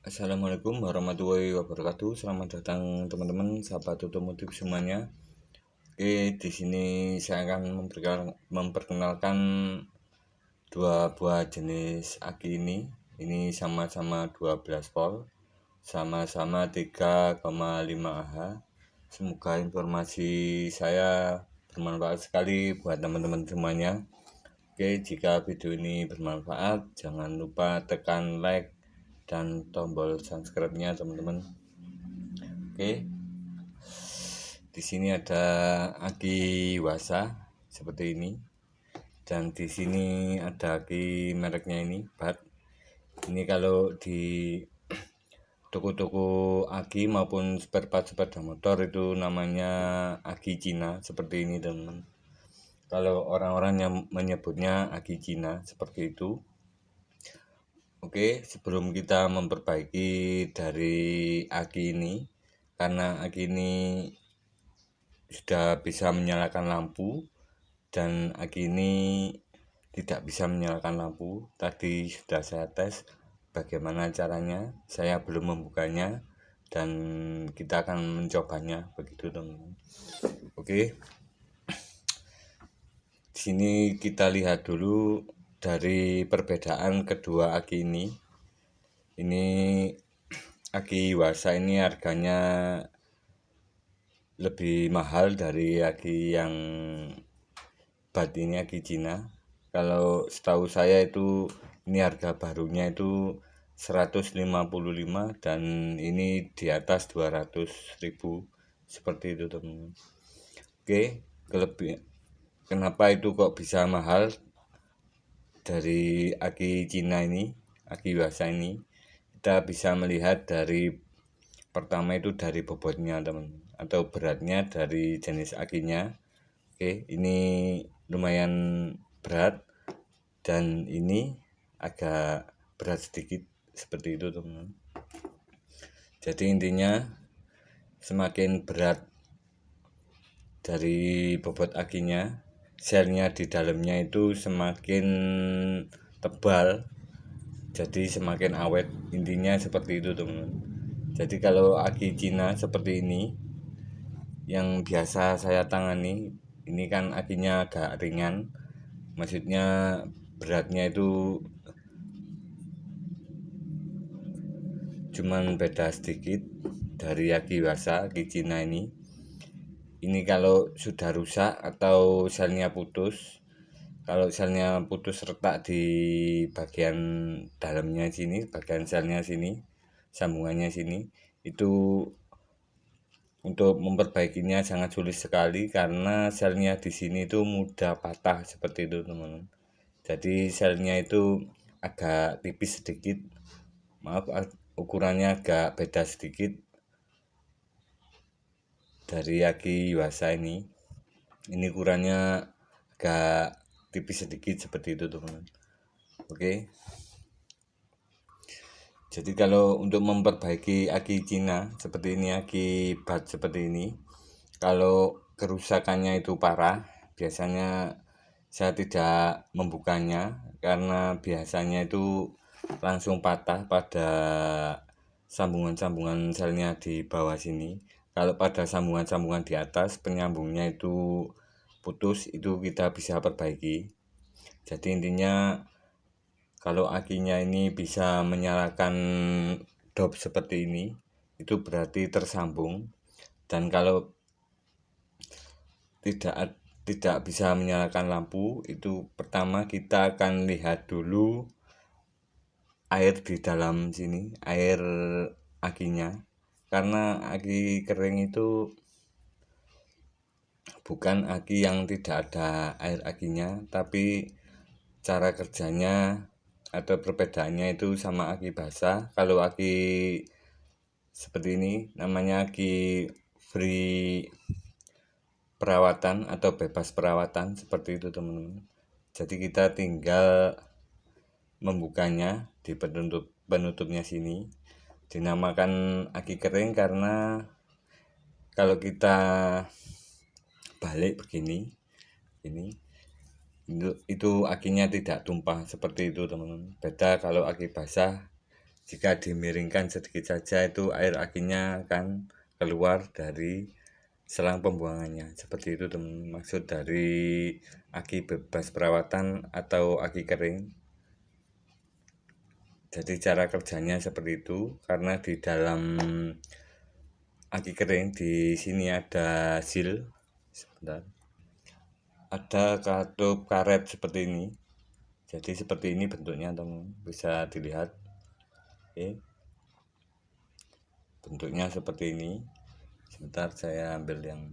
Assalamualaikum warahmatullahi wabarakatuh. Selamat datang teman-teman, sahabat otomotif semuanya. Oke, di sini saya akan memperkenalkan dua buah jenis aki ini. Ini sama-sama 12 volt, sama-sama 3,5 Ah. Semoga informasi saya bermanfaat sekali buat teman-teman semuanya. Oke, jika video ini bermanfaat, jangan lupa tekan like dan tombol subscribe-nya teman-teman. Oke, di sini ada aki Wasa seperti ini, dan di sini ada aki mereknya ini BAT. Ini kalau di toko-toko aki maupun spare part sepeda motor itu namanya aki Cina seperti ini teman-teman. Kalau orang-orang yang menyebutnya aki Cina seperti itu. Oke, sebelum kita memperbaiki dari aki ini, karena aki ini sudah bisa menyalakan lampu dan aki ini tidak bisa menyalakan lampu. Tadi sudah saya tes bagaimana caranya, saya belum membukanya dan kita akan mencobanya begitu teman-teman. Oke, di sini kita lihat dulu dari perbedaan kedua aki ini. Ini aki Wasa ini harganya lebih mahal dari aki yang BAT ini, aki Cina. Kalau setahu saya itu ini harga barunya itu 155 dan ini di atas 200.000 seperti itu teman-teman. Oke, kenapa itu kok bisa mahal dari aki Cina ini, aki Wasa ini? Kita bisa melihat dari pertama itu dari bobotnya teman, atau beratnya dari jenis akinya. Oke, ini lumayan berat dan ini agak berat sedikit seperti itu teman. Jadi intinya semakin berat dari bobot akinya, selnya di dalamnya itu semakin tebal, jadi semakin awet. Intinya seperti itu teman. Jadi kalau aki Cina seperti ini yang biasa saya tangani, ini kan akinya agak ringan, maksudnya beratnya itu cuman beda sedikit dari aki Wasa, aki Cina ini. Ini kalau sudah rusak atau selnya putus, kalau selnya putus retak di bagian dalamnya sini, bagian selnya sini, sambungannya sini, itu untuk memperbaikinya sangat sulit sekali karena selnya di sini itu mudah patah seperti itu teman-teman. Jadi selnya itu agak tipis sedikit, maaf, ukurannya agak beda sedikit dari aki Wasa ini. Ini ukurannya agak tipis sedikit seperti itu teman-teman. Oke, jadi kalau untuk memperbaiki aki Cina seperti ini, aki BAT seperti ini, kalau kerusakannya itu parah, biasanya saya tidak membukanya karena biasanya itu langsung patah pada sambungan-sambungan selnya di bawah sini. Kalau pada sambungan-sambungan di atas penyambungnya itu putus, itu kita bisa perbaiki. Jadi intinya kalau akinya ini bisa menyalakan dop seperti ini, itu berarti tersambung. Dan kalau tidak bisa menyalakan lampu, itu pertama kita akan lihat dulu air di dalam sini, air akinya. Karena aki kering itu bukan aki yang tidak ada air akinya, tapi cara kerjanya atau perbedaannya itu sama aki basah. Kalau aki seperti ini namanya aki free perawatan atau bebas perawatan seperti itu teman-teman. Jadi kita tinggal membukanya di penutupnya sini. Dinamakan aki kering karena kalau kita balik begini, ini itu akinya tidak tumpah seperti itu teman-teman. Beda kalau aki basah, jika dimiringkan sedikit saja itu air akinya akan keluar dari selang pembuangannya. Seperti itu teman, maksud dari aki bebas perawatan atau aki kering. Jadi cara kerjanya seperti itu, karena di dalam aki kering di sini ada seal, sebentar, ada katup karet seperti ini. Jadi seperti ini bentuknya teman, bisa dilihat. Oke, bentuknya seperti ini. Sebentar saya ambil yang,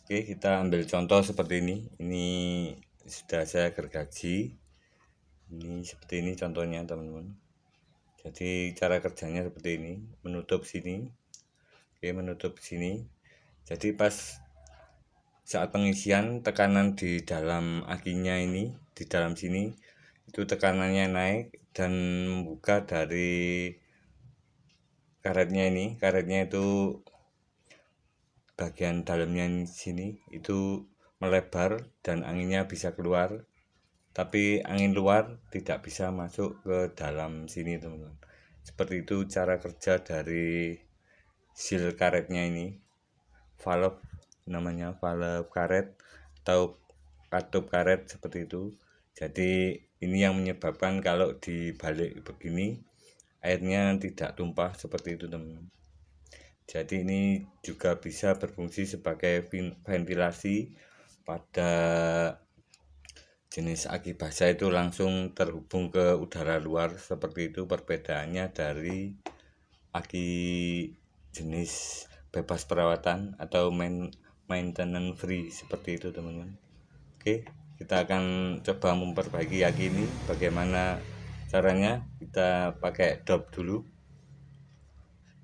oke, kita ambil contoh seperti ini sudah saya gergaji. Ini seperti ini contohnya teman-teman. Jadi cara kerjanya seperti ini, menutup sini. Oke, menutup sini. Jadi pas saat pengisian, tekanan di dalam akinya ini, di dalam sini itu tekanannya naik dan membuka dari karetnya ini. Karetnya itu bagian dalamnya sini itu melebar dan anginnya bisa keluar, tapi angin luar tidak bisa masuk ke dalam sini teman-teman. Seperti itu cara kerja dari seal karetnya ini, valve namanya, valve karet atau katup karet seperti itu. Jadi ini yang menyebabkan kalau dibalik begini airnya tidak tumpah seperti itu teman-teman. Jadi ini juga bisa berfungsi sebagai ventilasi pada jenis aki basah itu langsung terhubung ke udara luar. Seperti itu perbedaannya dari aki jenis bebas perawatan atau maintenance free seperti itu teman-teman. Oke, kita akan coba memperbaiki aki ini. Bagaimana caranya? Kita pakai dop dulu.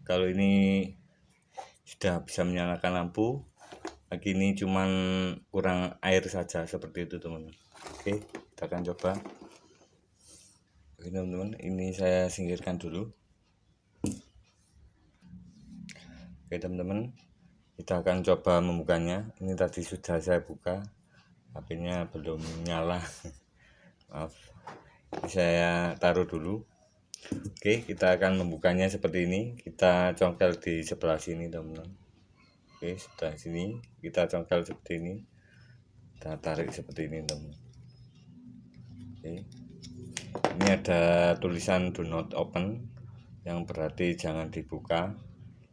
Kalau ini sudah bisa menyalakan lampu, aki ini cuman kurang air saja seperti itu teman-teman. Oke, kita akan coba. Oke teman-teman, ini saya singkirkan dulu. Oke teman-teman, kita akan coba membukanya. Ini tadi sudah saya buka, apinya belum nyala. Maaf, ini saya taruh dulu. Oke, kita akan membukanya seperti ini. Kita congkel di sebelah sini teman-teman. Oke, sebelah sini kita congkel seperti ini, kita tarik seperti ini teman-teman. Oke, ini ada tulisan do not open, yang berarti jangan dibuka.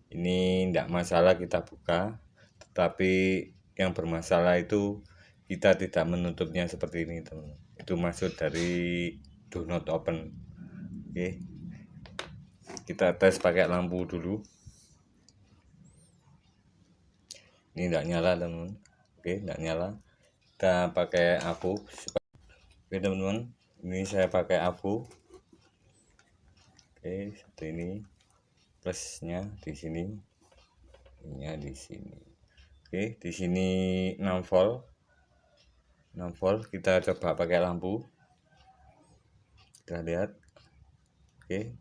Ini tidak masalah kita buka, tetapi yang bermasalah itu kita tidak menutupnya seperti ini teman-teman. Itu maksud dari do not open. Oke, kita tes pakai lampu dulu. Ini tidak nyala teman-teman. Oke, tidak nyala. Kita pakai apu. Oke teman-teman, ini saya pakai apu. Oke, seperti ini. Plusnya di sini, ininya di sini. Oke, di sini 6 volt. 6 volt, kita coba pakai lampu. Kita lihat. Oke,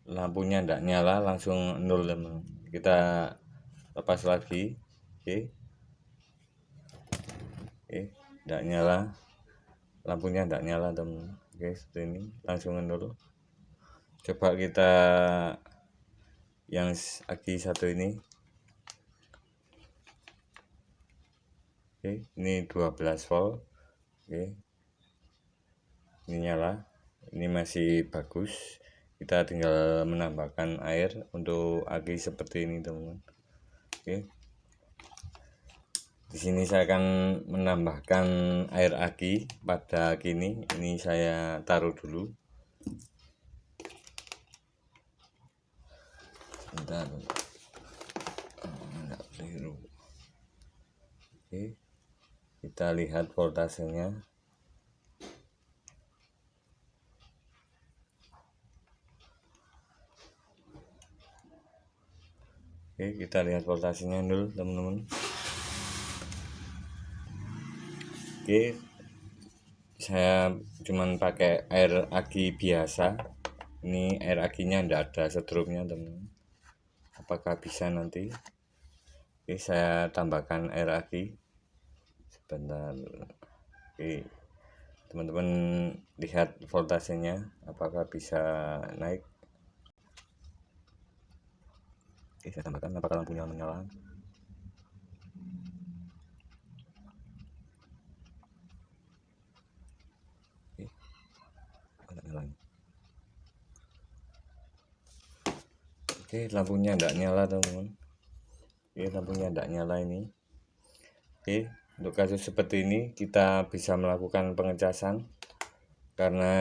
lampunya tidak nyala, langsung 0 teman. Kita lepas lagi. Oke, tidak nyala, lampunya tidak nyala teman. Oke, seperti ini, langsung 0. Coba kita yang aki satu ini. Oke, ini 12 volt. Oke, ini nyala, ini masih bagus. Kita tinggal menambahkan air untuk aki seperti ini teman-teman. Oke, di sini saya akan menambahkan air aki pada aki ini. Ini saya taruh dulu. Sebentar, enggak keliru. Oke, kita lihat voltasenya. Oke, kita lihat voltasenya dulu teman-teman. Oke, saya cuman pakai air aki biasa. Ini air akinya tidak ada setrumnya teman-teman. Apakah bisa nanti? Oke, saya tambahkan air aki. Sebentar. Oke, teman-teman lihat voltasenya apakah bisa naik. Oke, saya tambahkan apakah lampunya menyala. Oke, tidak nyala. Oke, lampunya tidak nyala teman-teman. Oke, lampunya tidak nyala ini. Oke, untuk kasus seperti ini kita bisa melakukan pengecasan karena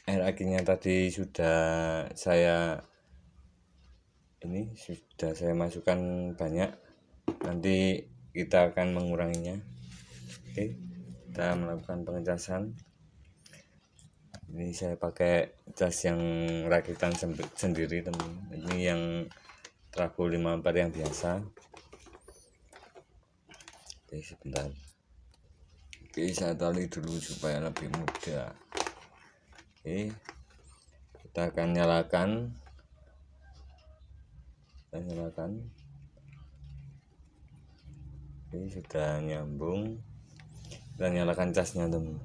air akinya tadi sudah saya masukkan banyak. Nanti kita akan menguranginya. Oke, kita melakukan pengecasan. Ini saya pakai cas yang rakitan sendiri teman. Ini yang trafo 5 ampere yang biasa. Oke, sebentar. Oke, saya tali dulu supaya lebih mudah. Oke, kita akan nyalakan. Oke, sudah nyambung. Kita nyalakan casnya teman.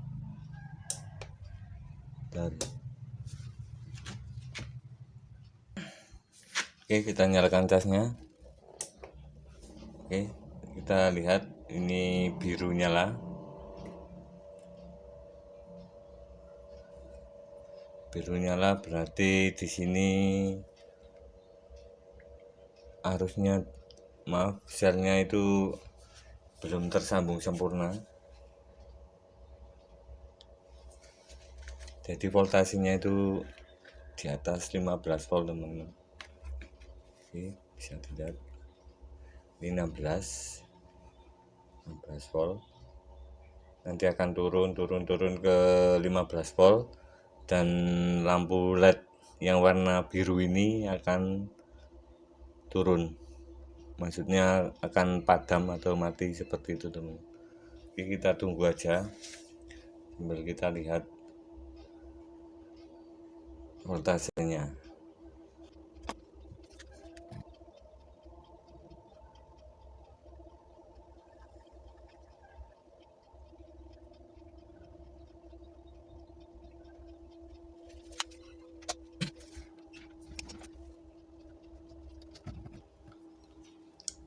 Oke, kita nyalakan casnya. Oke, kita lihat ini biru nyala. Biru nyala berarti di sini arusnya, selnya itu belum tersambung sempurna. Jadi voltasenya itu di atas 15 volt teman-teman. Oke, bisa dilihat ini 16 volt. Nanti akan turun ke 15 volt dan lampu LED yang warna biru ini akan turun, maksudnya akan padam atau mati seperti itu teman. Oke, kita tunggu aja sambil kita lihat voltasenya.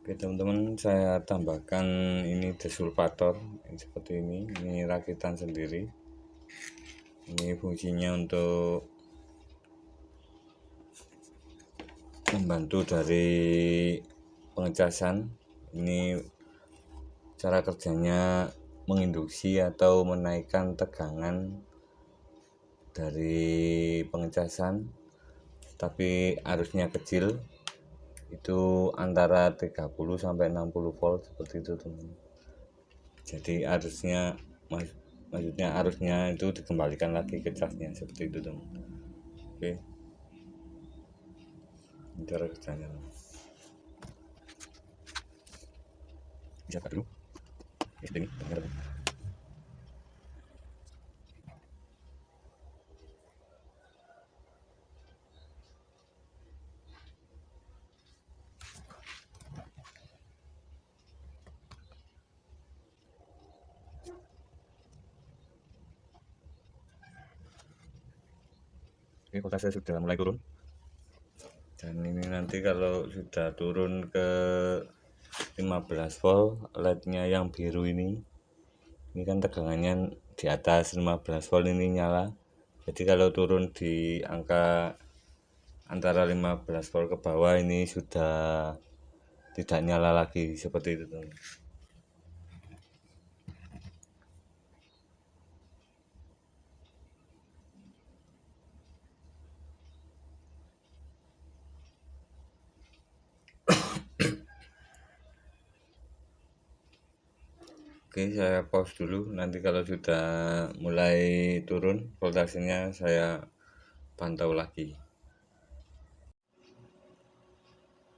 Oke teman-teman, saya tambahkan ini desulfator seperti ini rakitan sendiri. Ini fungsinya untuk membantu dari pengecasan. Ini cara kerjanya menginduksi atau menaikkan tegangan dari pengecasan, tapi arusnya kecil, itu antara 30 sampai 60 volt seperti itu teman. Jadi maksudnya arusnya itu dikembalikan lagi ke casnya seperti itu teman. Oke, ini cara kerjanya teman. Bisa dulu ini benar. Oke, voltase sudah mulai turun. Dan ini nanti kalau sudah turun ke 15 volt, LED-nya yang biru ini kan tegangannya di atas 15 volt ini nyala. Jadi kalau turun di angka antara 15 volt ke bawah ini sudah tidak nyala lagi seperti itu teman. Oke, saya pause dulu. Nanti kalau sudah mulai turun voltasenya saya pantau lagi.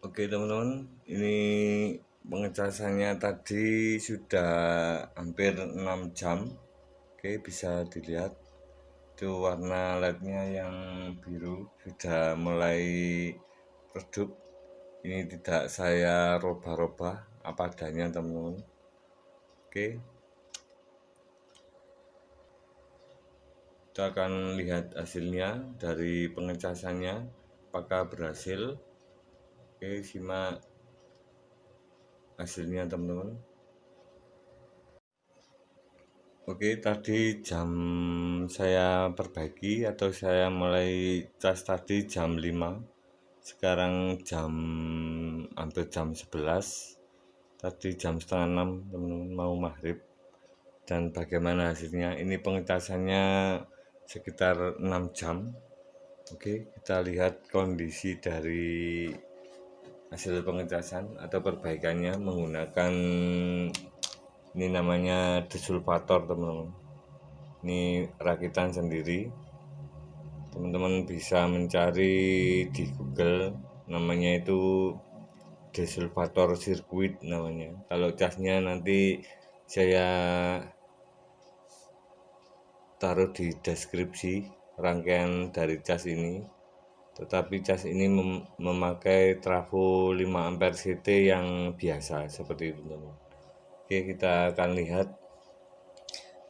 Oke teman-teman, ini pengecasannya tadi sudah hampir 6 jam. Oke, bisa dilihat itu warna LED-nya yang biru sudah mulai redup. Ini tidak saya robah-robah apa adanya teman-teman. Oke, kita akan lihat hasilnya dari pengecasannya apakah berhasil. Oke, simak hasilnya teman-teman. Oke, tadi jam saya perbaiki atau saya mulai cas tadi jam 5. Sekarang hampir jam 11. Tadi jam setengah 6 teman-teman, mau maghrib. Dan bagaimana hasilnya? Ini pengecasannya sekitar 6 jam. Oke, kita lihat kondisi dari hasil pengecasan atau perbaikannya menggunakan ini namanya desulfator teman-teman. Ini rakitan sendiri, teman-teman bisa mencari di Google, namanya itu desulfator sirkuit namanya. Kalau casnya nanti saya taruh di deskripsi rangkaian dari cas ini, tetapi cas ini memakai trafo 5 ampere CT yang biasa seperti itu teman-teman. Oke, kita akan lihat.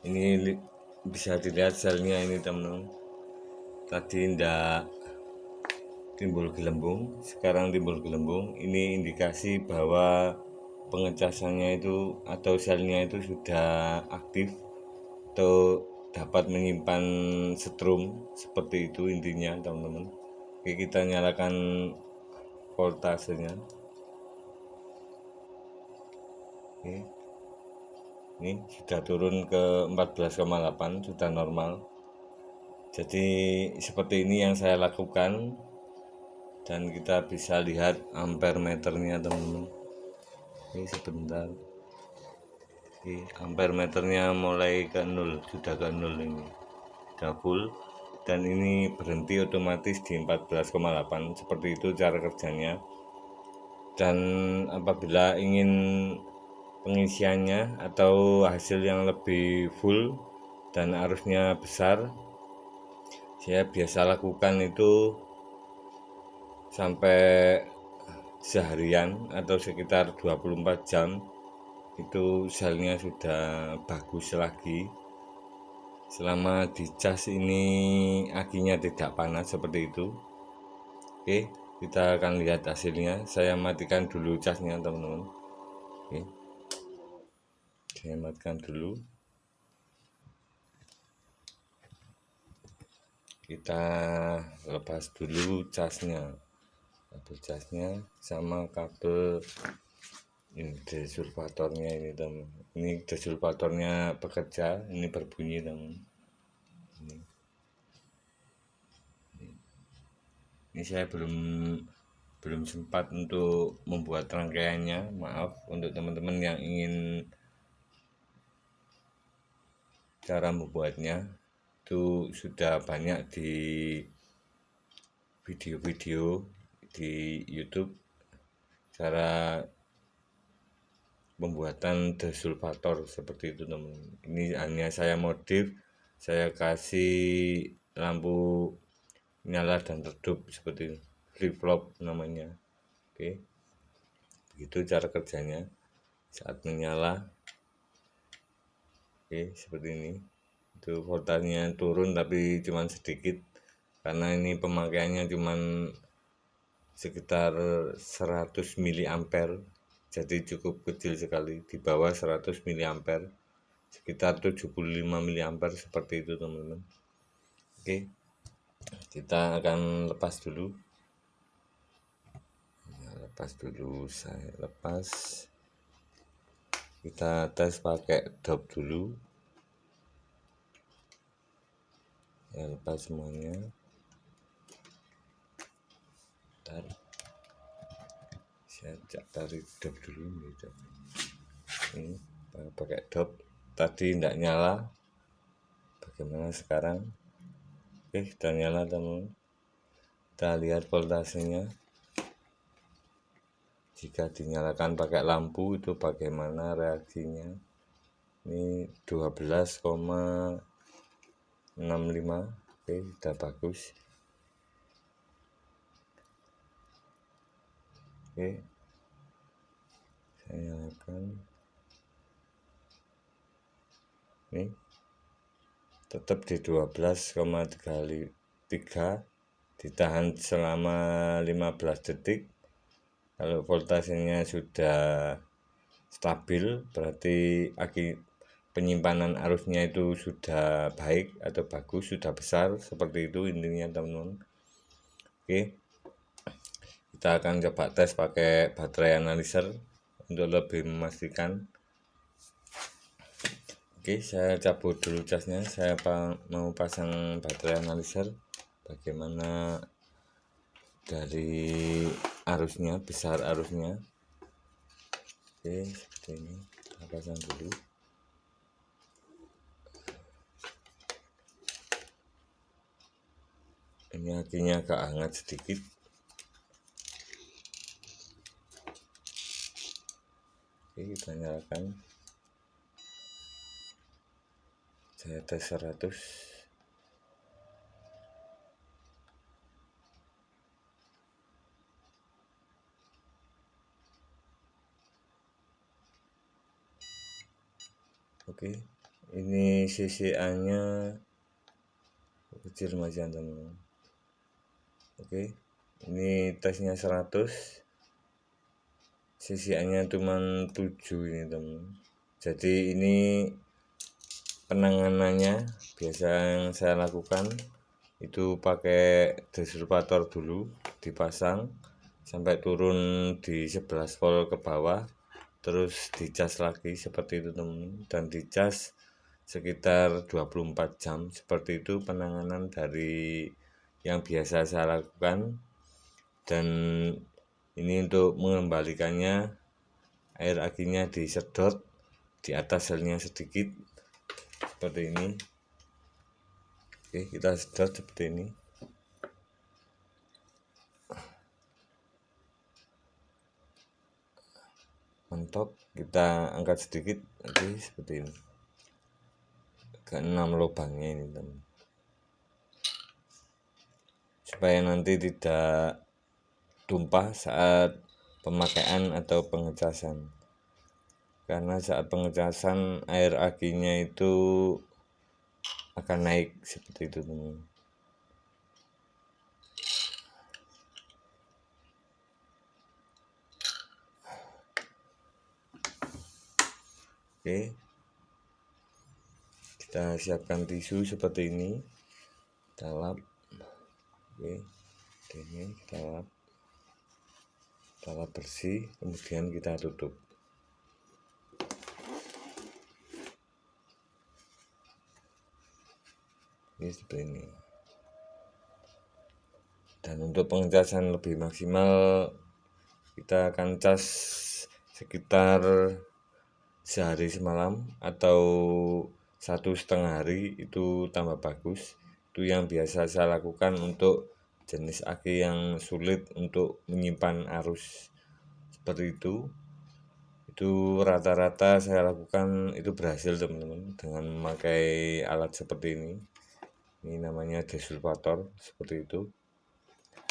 Ini bisa dilihat selnya ini teman-teman, tadi tidak timbul gelembung, sekarang timbul gelembung. Ini indikasi bahwa pengecasannya itu atau selnya itu sudah aktif atau dapat menyimpan setrum, seperti itu intinya teman-teman. Oke, kita nyalakan voltasenya. Oke, ini sudah turun ke 14,8, sudah normal. Jadi seperti ini yang saya lakukan, dan kita bisa lihat ampere meternya teman-teman. Ini sebentar. Oke, ampere meternya mulai ke 0, sudah ke 0 ini, sudah full, dan ini berhenti otomatis di 14,8. Seperti itu cara kerjanya. Dan apabila ingin pengisiannya atau hasil yang lebih full dan arusnya besar, saya biasa lakukan itu sampai seharian atau sekitar 24 jam itu selnya sudah bagus lagi, selama di cas ini akinya tidak panas seperti itu. Oke, kita akan lihat hasilnya. Saya matikan dulu casnya teman-teman. Oke, saya matikan dulu. Kita lepas dulu casnya, kabel casnya sama kabel ini desulfatornya ini teman. Ini desulfatornya bekerja, ini berbunyi teman. Ini saya belum sempat untuk membuat rangkaiannya, maaf. Untuk teman-teman yang ingin cara membuatnya, itu sudah banyak di video-video di YouTube cara pembuatan desulfator seperti itu teman. Ini hanya saya modif, saya kasih lampu nyala dan redup seperti itu, flip flop namanya. Oke, begitu cara kerjanya saat menyala. Oke, seperti ini. Itu voltasenya turun tapi cuman sedikit, karena ini pemakaiannya cuman sekitar 100 miliampere, jadi cukup kecil sekali, di bawah 100 miliampere, sekitar 75 miliampere seperti itu teman-teman. Oke, kita akan lepas dulu. Saya lepas, kita tes pakai dop dulu. Ya, lepas semuanya. Bentar, saya tarik dop dulu gitu. Ini pakai dop, tadi tidak nyala. Bagaimana sekarang? Oke, sudah nyala teman. Kita lihat voltasenya. Jika dinyalakan pakai lampu itu bagaimana reaksinya. Ini 12,65. Oke, sudah bagus. Oke, saya nyalakan. Ini tetap di 12,3, ditahan selama 15 detik, Kalau voltasenya sudah stabil berarti penyimpanan arusnya itu sudah baik atau bagus, sudah besar, seperti itu intinya teman-teman. Oke, kita akan coba tes pakai baterai analyzer untuk lebih memastikan. Oke, saya cabut dulu casnya. Saya mau pasang baterai analyzer. Bagaimana dari arusnya, besar arusnya. Oke, seperti ini. Kita pasang dulu. Ini akinya agak hangat sedikit. Oke, kita nyalakan. Saya tes 100. Oke, ini CCA nya kecil macam teman-teman. Oke, ini tesnya 100, CCA nya cuma 7 ini teman. Jadi ini penanganannya biasa yang saya lakukan itu pakai disruptor dulu, dipasang sampai turun di 11 volt ke bawah, terus dicas lagi seperti itu teman, dan dicas sekitar 24 jam. Seperti itu penanganan dari yang biasa saya lakukan. Dan ini untuk mengembalikannya, air akinya disedot di atas selnya sedikit seperti ini. Oke, kita sedot seperti ini. Mentok, kita angkat sedikit. Oke, seperti ini. Ke 6 lubangnya ini teman, supaya nanti tidak tumpah saat pemakaian atau pengecasan. Karena saat pengecasan air akinya itu akan naik seperti itu teman. Oke, kita siapkan tisu seperti ini, kita lap. Oke, ini kita lap bersih, kemudian kita tutup. Ini seperti ini. Dan untuk pengecasan lebih maksimal, kita akan cas sekitar sehari semalam atau 1,5 hari, itu tambah bagus. Itu yang biasa saya lakukan untuk jenis aki yang sulit untuk menyimpan arus seperti itu. Itu rata-rata saya lakukan itu berhasil teman-teman, dengan memakai alat seperti ini. Ini namanya disruptor seperti itu.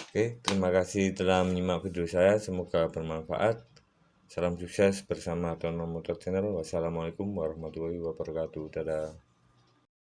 Oke, terima kasih telah menyimak video saya, semoga bermanfaat. Salam sukses bersama Tono Motor Channel. Wassalamualaikum warahmatullahi wabarakatuh. Dadah.